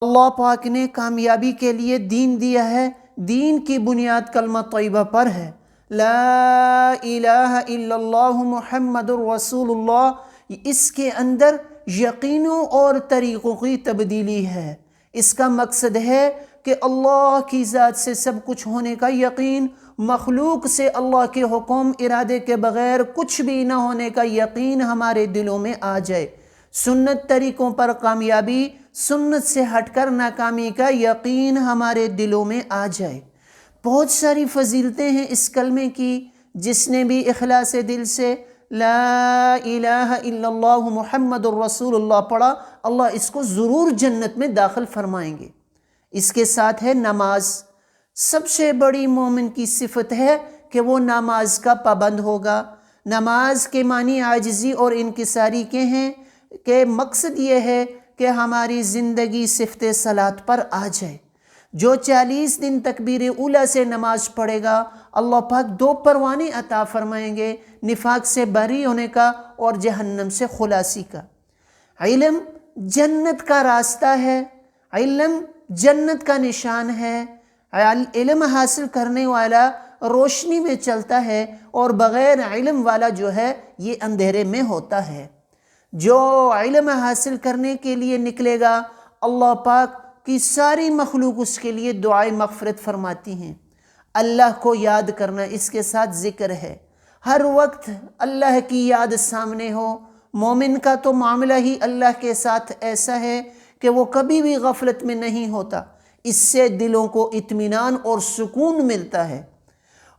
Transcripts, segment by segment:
اللہ پاک نے کامیابی کے لیے دین دیا ہے، دین کی بنیاد کلمہ طیبہ پر ہے، لا الہ الا اللہ محمد الرسول اللہ۔ اس کے اندر یقینوں اور طریقوں کی تبدیلی ہے۔ اس کا مقصد ہے کہ اللہ کی ذات سے سب کچھ ہونے کا یقین، مخلوق سے اللہ کے حکم ارادے کے بغیر کچھ بھی نہ ہونے کا یقین ہمارے دلوں میں آ جائے، سنت طریقوں پر کامیابی، سنت سے ہٹ کر ناکامی کا یقین ہمارے دلوں میں آ جائے۔ بہت ساری فضیلتیں ہیں اس کلمے کی، جس نے بھی اخلاص دل سے لا الہ الا اللہ محمد الرسول اللہ پڑھا، اللہ اس کو ضرور جنت میں داخل فرمائیں گے۔ اس کے ساتھ ہے نماز۔ سب سے بڑی مومن کی صفت ہے کہ وہ نماز کا پابند ہوگا۔ نماز کے معنی عاجزی اور انکساری کے ہیں، کہ مقصد یہ ہے کہ ہماری زندگی صفت صلاۃ پر آ جائے۔ جو 40 دن تکبیر اولیٰ سے نماز پڑھے گا، اللہ پاک 2 پروانے عطا فرمائیں گے، نفاق سے بری ہونے کا اور جہنم سے خلاصی کا۔ علم جنت کا راستہ ہے، علم جنت کا نشان ہے۔ علم حاصل کرنے والا روشنی میں چلتا ہے، اور بغیر علم والا جو ہے یہ اندھیرے میں ہوتا ہے۔ جو علم حاصل کرنے کے لیے نکلے گا، اللہ پاک کی ساری مخلوق اس کے لیے دعائے مغفرت فرماتی ہیں۔ اللہ کو یاد کرنا اس کے ساتھ ذکر ہے، ہر وقت اللہ کی یاد سامنے ہو۔ مومن کا تو معاملہ ہی اللہ کے ساتھ ایسا ہے کہ وہ کبھی بھی غفلت میں نہیں ہوتا، اس سے دلوں کو اطمینان اور سکون ملتا ہے۔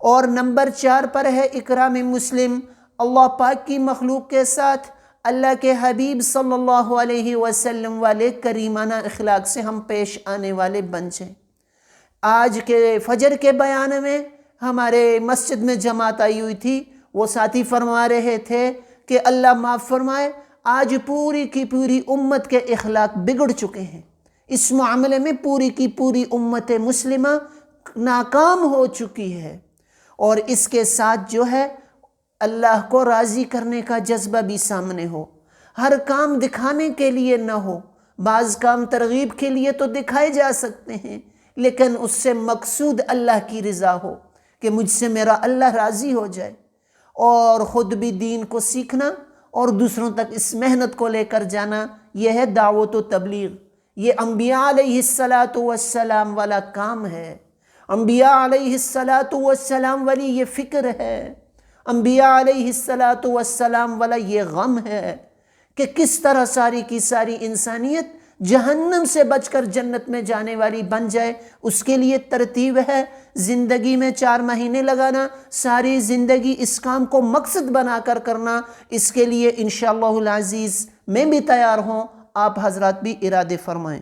اور نمبر 4 پر ہے اکرام مسلم، اللہ پاک کی مخلوق کے ساتھ اللہ کے حبیب صلی اللہ علیہ وسلم والے کریمانہ اخلاق سے ہم پیش آنے والے بن جائیں۔ آج کے فجر کے بیان میں ہمارے مسجد میں جماعت آئی ہوئی تھی، وہ ساتھی فرما رہے تھے کہ اللہ معاف فرمائے، آج پوری کی پوری امت کے اخلاق بگڑ چکے ہیں۔ اس معاملے میں پوری کی پوری امت مسلمہ ناکام ہو چکی ہے، اور اس کے ساتھ جو ہے اللہ کو راضی کرنے کا جذبہ بھی سامنے ہو۔ ہر کام دکھانے کے لیے نہ ہو، بعض کام ترغیب کے لیے تو دکھائے جا سکتے ہیں، لیکن اس سے مقصود اللہ کی رضا ہو، کہ مجھ سے میرا اللہ راضی ہو جائے۔ اور خود بھی دین کو سیکھنا اور دوسروں تک اس محنت کو لے کر جانا، یہ ہے دعوت و تبلیغ۔ یہ انبیاء علیہ السلام والا کام ہے، انبیاء علیہ السلام والی یہ فکر ہے، انبیاء علیہ السلام والا یہ غم ہے کہ کس طرح ساری کی ساری انسانیت جہنم سے بچ کر جنت میں جانے والی بن جائے۔ اس کے لیے ترتیب ہے، زندگی میں 4 مہینے لگانا، ساری زندگی اس کام کو مقصد بنا کر کرنا۔ اس کے لیے انشاءاللہ العزیز میں بھی تیار ہوں، آپ حضرات بھی ارادے فرمائیں۔